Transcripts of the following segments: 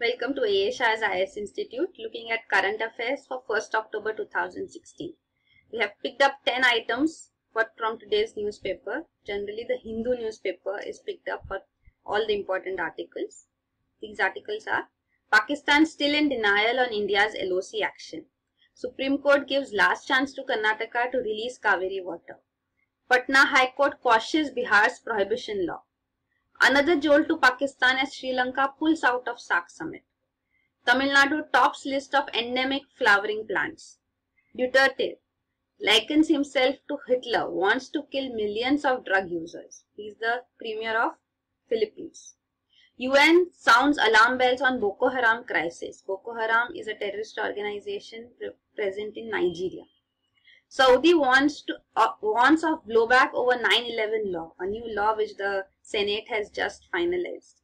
Welcome to Shah's IAS Institute, looking at current affairs for 1st October 2016. We have picked up 10 items from today's newspaper. Generally, the Hindu newspaper is picked up for all the important articles. These articles are: Pakistan still in denial on India's LOC action. Supreme Court gives last chance to Karnataka to release Kaveri water. Patna High Court quashes Bihar's prohibition law. Another jolt to Pakistan as Sri Lanka pulls out of SAC Summit. Tamilnadu tops list of endemic flowering plants. Duterte likens himself to Hitler, wants to kill millions of drug users. He is the premier of Philippines. UN sounds alarm bells on Boko Haram crisis. Boko Haram is a terrorist organization present in Nigeria. Saudi warns of blowback over 9/11 law, a new law which the Senate has just finalized.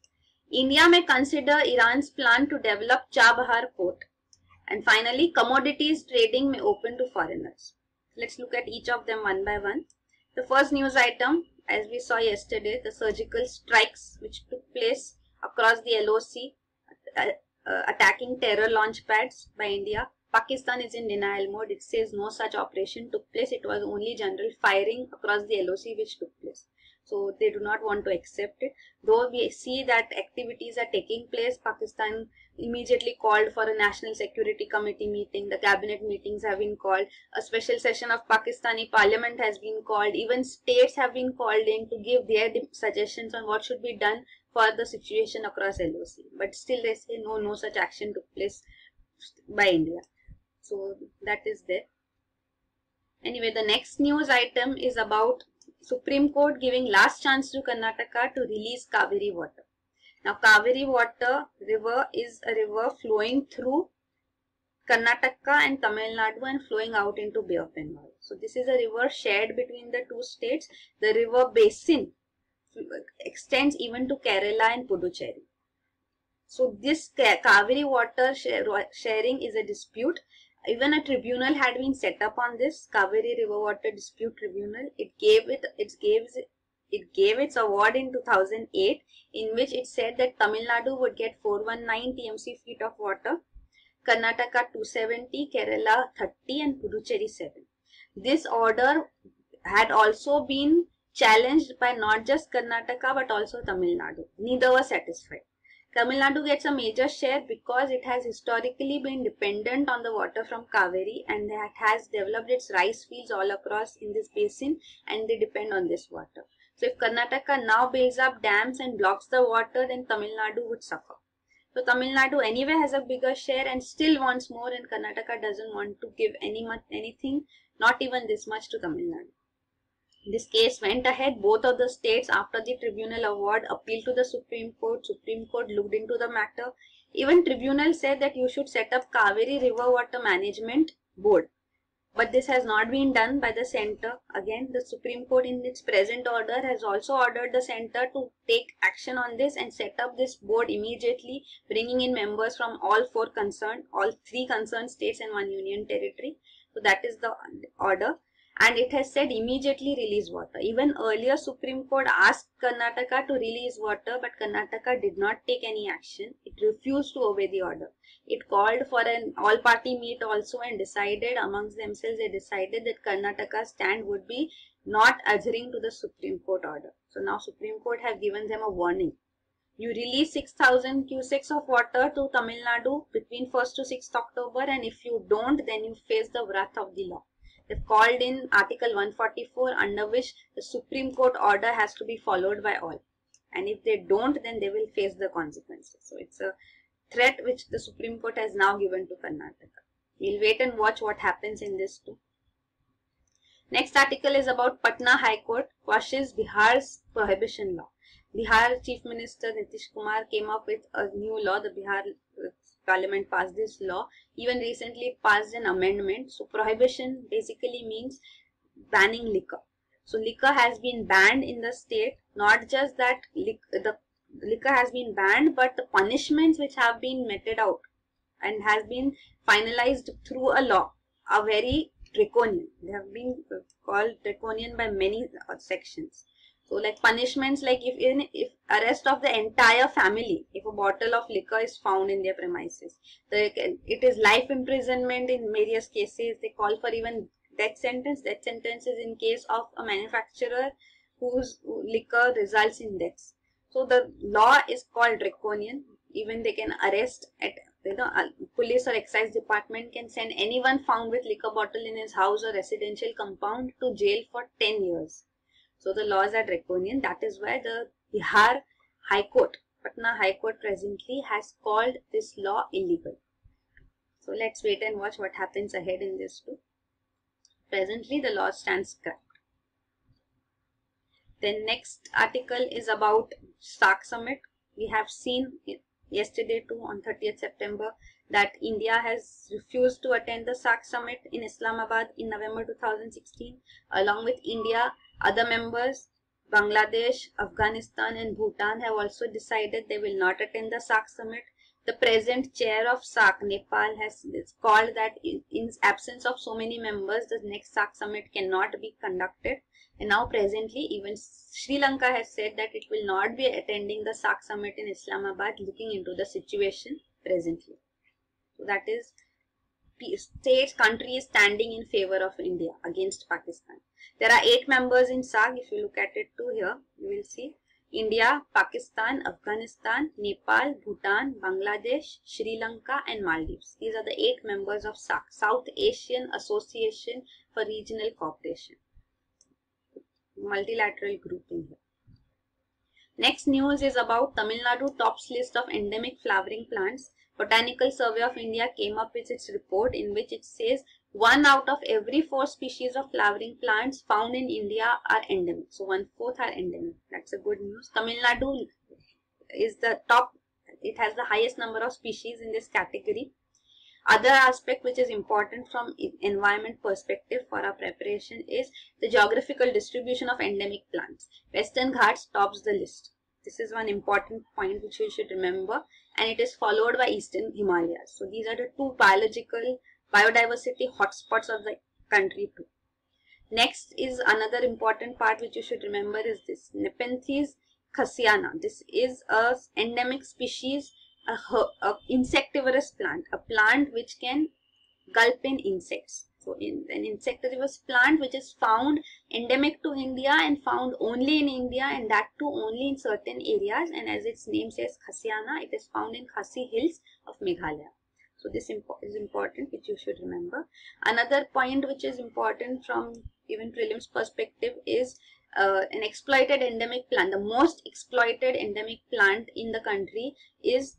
India may consider Iran's plan to develop Chabahar port. And finally, commodities trading may open to foreigners. Let's look at each of them one by one. The first news item, as we saw yesterday, the surgical strikes which took place across the LOC, attacking terror launch pads by India. Pakistan is in denial mode. It says no such operation took place. It was only general firing across the LOC which took place. So they do not want to accept it. Though we see that activities are taking place, Pakistan immediately called for a National Security Committee meeting. The cabinet meetings have been called. A special session of Pakistani Parliament has been called. Even states have been called in to give their suggestions on what should be done for the situation across LOC. But still they say no such action took place by India. So that is there. Anyway, the next news item is about Supreme Court giving last chance to Karnataka to release Kaveri water. Now, Kaveri water river is a river flowing through Karnataka and Tamil Nadu and flowing out into Bay of Bengal. So this is a river shared between the two states. The river basin extends even to Kerala and Puducherry. So this Kaveri water sharing is a dispute. Even a tribunal had been set up on this, Kaveri River Water Dispute Tribunal. It gave its award in 2008, in which it said that Tamil Nadu would get 419 TMC feet of water, Karnataka 270, Kerala 30 and Puducherry 7. This order had also been challenged by not just Karnataka but also Tamil Nadu. Neither were satisfied. Tamil Nadu gets a major share because it has historically been dependent on the water from Kaveri and that has developed its rice fields all across in this basin and they depend on this water. So if Karnataka now builds up dams and blocks the water, then Tamil Nadu would suffer. So Tamil Nadu anyway has a bigger share and still wants more, and Karnataka doesn't want to give anything, not even this much, to Tamil Nadu. This case went ahead. Both of the states, after the tribunal award, appealed to the Supreme Court. Supreme Court looked into the matter. Even tribunal said that you should set up Kaveri River Water Management Board. But this has not been done by the centre. Again, the Supreme Court in its present order has also ordered the centre to take action on this and set up this board immediately, bringing in members from all three concerned states and one union territory. So that is the order. And it has said immediately release water. Even earlier, Supreme Court asked Karnataka to release water, but Karnataka did not take any action. It refused to obey the order. It called for an all-party meet also and decided amongst themselves, they decided that Karnataka's stand would be not adhering to the Supreme Court order. So now Supreme Court have given them a warning. You release 6,000 cusecs of water to Tamil Nadu between 1st to 6th October, and if you don't, then you face the wrath of the law. They've called in Article 144, under which the Supreme Court order has to be followed by all. And if they don't, then they will face the consequences. So it's a threat which the Supreme Court has now given to Karnataka. We'll wait and watch what happens in this too. Next article is about Patna High Court quashes Bihar's prohibition law. Bihar Chief Minister Nitish Kumar came up with a new law. The Bihar Parliament passed this law. Even recently it passed an amendment. So prohibition basically means banning liquor. So liquor has been banned in the state. Not just that the liquor has been banned, but the punishments which have been meted out and has been finalized through a law are very draconian. They have been called draconian by many sections. So like punishments, like if arrest of the entire family, if a bottle of liquor is found in their premises, it is life imprisonment in various cases. They call for even death sentence. Death sentence is in case of a manufacturer whose liquor results in deaths. So the law is called draconian. Even they can arrest at, police or excise department can send anyone found with liquor bottle in his house or residential compound to jail for 10 years. So the laws are draconian. That is why the Bihar High Court, Patna High Court presently has called this law illegal. So let's wait and watch what happens ahead in this too. Presently the law stands correct. Then next article is about SAC Summit. We have seen yesterday too, on 30th September, that India has refused to attend the SAC Summit in Islamabad in November 2016. Along with India, other members, Bangladesh, Afghanistan and Bhutan have also decided they will not attend the SAC Summit. The present chair of SAC, Nepal, has called that in absence of so many members, the next SAC Summit cannot be conducted. And now presently, even Sri Lanka has said that it will not be attending the SAC Summit in Islamabad, looking into the situation presently. So that is, country is standing in favor of India against Pakistan. There are 8 members in SAC. If you look at it too here, you will see India, Pakistan, Afghanistan, Nepal, Bhutan, Bangladesh, Sri Lanka and Maldives. These are the 8 members of SAC, South Asian Association for Regional Cooperation. Multilateral grouping here. Next news is about Tamilnadu tops list of endemic flowering plants. Botanical Survey of India came up with its report in which it says 1 out of every 4 species of flowering plants found in India are endemic. So 1/4 are endemic. That's a good news. Tamilnadu is the top. It has the highest number of species in this category. Other aspect which is important from environment perspective for our preparation is the geographical distribution of endemic plants. Western Ghats tops the list. This is one important point which you should remember, and it is followed by Eastern Himalayas. So these are the 2 biological biodiversity hotspots of the country too. Next is another important part which you should remember is this Nepenthes khasiana. This is a endemic species, a insectivorous plant, a plant which can gulp in insects. So in an insectivorous plant which is found endemic to India and found only in India, and that too only in certain areas, and as its name says khasiana, it is found in Khasi Hills of Meghalaya. So this is important, which you should remember. Another point which is important from even prelims perspective is an exploited endemic plant. The most exploited endemic plant in the country is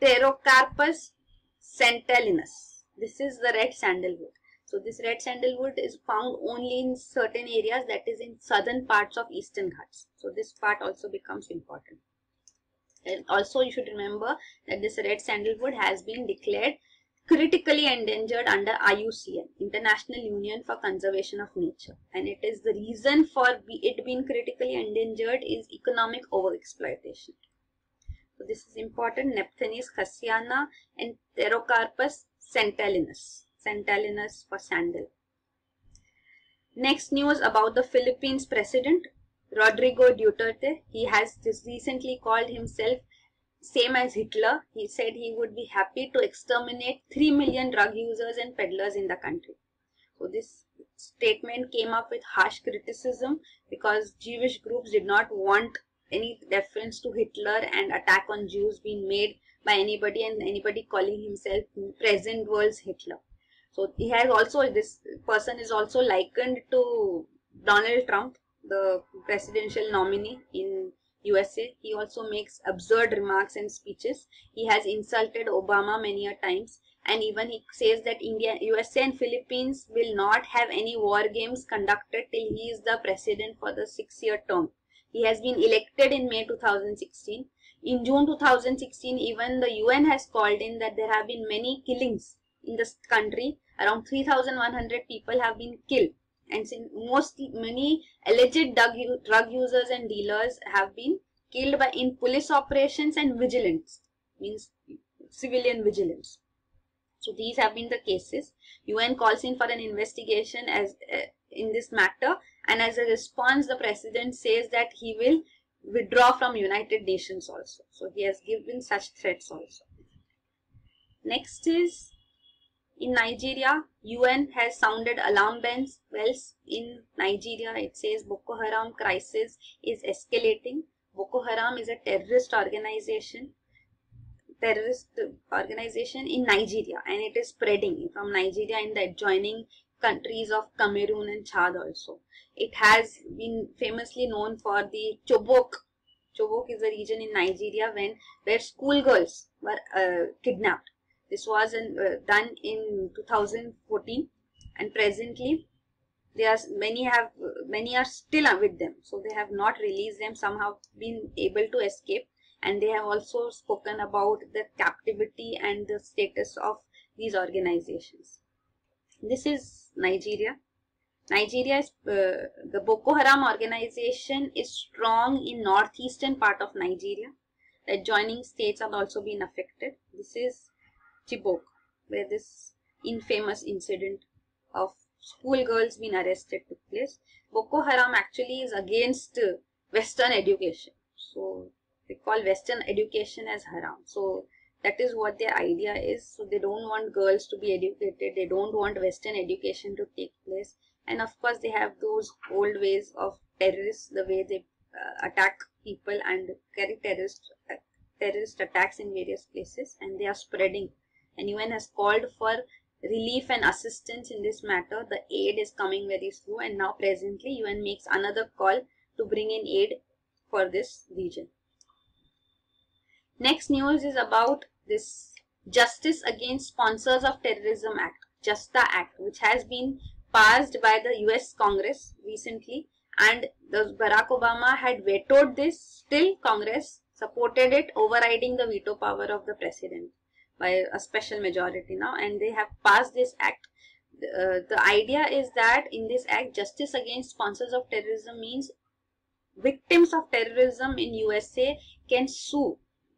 Pterocarpus centellinus. This is the red sandalwood. So this red sandalwood is found only in certain areas, that is in southern parts of Eastern Ghats. So this part also becomes important. And also you should remember that this red sandalwood has been declared critically endangered under IUCN, International Union for Conservation of Nature. And it is the reason for it being critically endangered is economic overexploitation. So this is important. Nepenthes khasiana and Pterocarpus centellinus. Centellinus for sandal. Next news about the Philippines President Rodrigo Duterte. He has just recently called himself same as Hitler. He said he would be happy to exterminate 3 million drug users and peddlers in the country. So this statement came up with harsh criticism because Jewish groups did not want any reference to Hitler and attack on Jews being made by anybody, and anybody calling himself present world's Hitler. So he has also, this person is also likened to Donald Trump, the presidential nominee in USA. He also makes absurd remarks and speeches. He has insulted Obama many a times, and even he says that USA and Philippines will not have any war games conducted till he is the president for the 6-year term. He has been elected in May 2016. In June 2016, even the UN has called in that there have been many killings in this country. Around 3,100 people have been killed, and many alleged drug users and dealers have been killed in police operations and vigilance, means civilian vigilance. So these have been the cases. UN calls in for an investigation in this matter, And as a response, the president says that he will withdraw from United Nations also. So he has given such threats also. Next is, in Nigeria, UN has sounded alarm bells in Nigeria. It says Boko Haram crisis is escalating. Boko Haram is a terrorist organization in Nigeria, and it is spreading from Nigeria in the adjoining countries of Cameroon and Chad also. It has been famously known for the Chibok. Chibok is a region in Nigeria where schoolgirls were kidnapped. This was done in 2014, and presently many are still with them. So they have not released them. Some have been able to escape, and they have also spoken about the captivity and the status of these organizations. This is Nigeria. Nigeria is the Boko Haram organization is strong in northeastern part of Nigeria. The adjoining states have also been affected. This is Chibok, where this infamous incident of schoolgirls being arrested took place. Boko Haram actually is against Western education. So they call Western education as haram. So that is what their idea is. So they don't want girls to be educated. They don't want Western education to take place. And of course they have those old ways of terrorists, the way they attack people and carry terrorist attacks in various places, and they are spreading. And UN has called for relief and assistance in this matter. The aid is coming very slow, and now presently UN makes another call to bring in aid for this region. Next news is about this Justice Against Sponsors of Terrorism Act, JASTA Act, which has been passed by the US Congress recently, and Barack Obama had vetoed this. Still Congress supported it, overriding the veto power of the president by a special majority now, and they have passed this act. The idea is that in this act, Justice Against Sponsors of Terrorism means victims of terrorism in USA can sue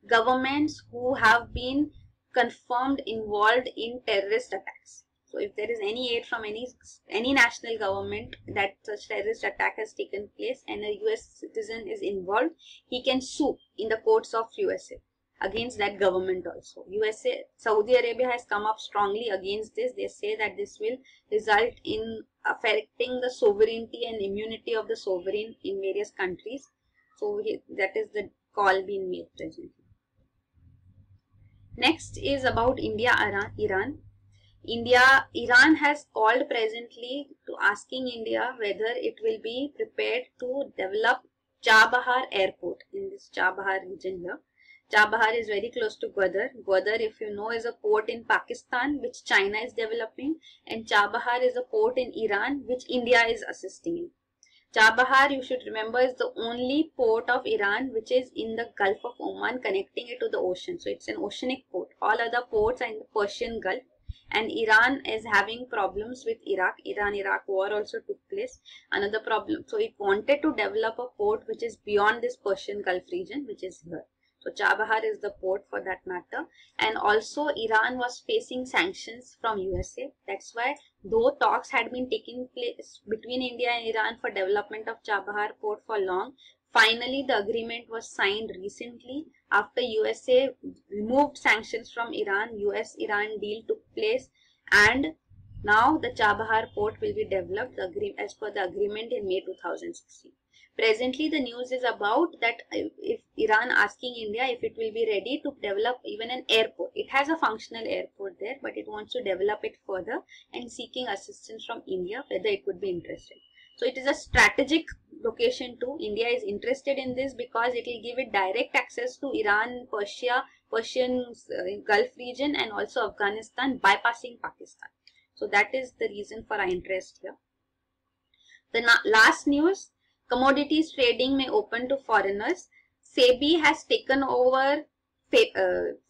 governments who have been confirmed involved in terrorist attacks. So if there is any aid from any national government that such terrorist attack has taken place and a US citizen is involved, he can sue in the courts of USA against that government also. Saudi Arabia has come up strongly against this. They say that this will result in affecting the sovereignty and immunity of the sovereign in various countries. So that is the call being made presently. Next is about Iran. Iran has called presently to asking India whether it will be prepared to develop Chabahar airport in this Chabahar region here. Chabahar is very close to Gwadar. Gwadar, if you know, is a port in Pakistan which China is developing, and Chabahar is a port in Iran which India is assisting in. Chabahar, you should remember, is the only port of Iran which is in the Gulf of Oman, connecting it to the ocean. So it's an oceanic port. All other ports are in the Persian Gulf, and Iran is having problems with Iraq. Iran-Iraq war also took place. Another problem. So it wanted to develop a port which is beyond this Persian Gulf region, which is here. So Chabahar is the port for that matter. And also Iran was facing sanctions from USA. That's why, though talks had been taking place between India and Iran for development of Chabahar port for long, finally the agreement was signed recently after USA removed sanctions from Iran. US-Iran deal took place, and now the Chabahar port will be developed as per the agreement in May 2016. Presently, the news is about that if Iran asking India if it will be ready to develop even an airport. It has a functional airport there, but it wants to develop it further and seeking assistance from India whether it would be interested. So it is a strategic location too. India is interested in this because it will give it direct access to Iran, Persian Gulf region, and also Afghanistan, bypassing Pakistan. So that is the reason for our interest here. The last news. Commodities trading may open to foreigners. SEBI has taken over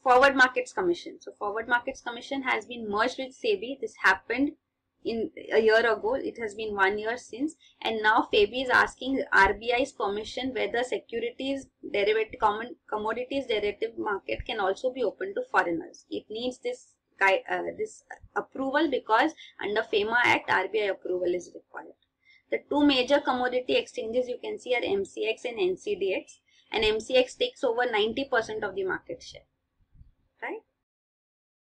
Forward Markets Commission. So Forward Markets Commission has been merged with SEBI. This happened a year ago. It has been 1 year since, and now SEBI is asking RBI's permission whether commodities derivative market can also be open to foreigners. It needs this approval because under FEMA Act RBI approval is required. The two major commodity exchanges you can see are MCX and NCDX, and MCX takes over 90% of the market share, right?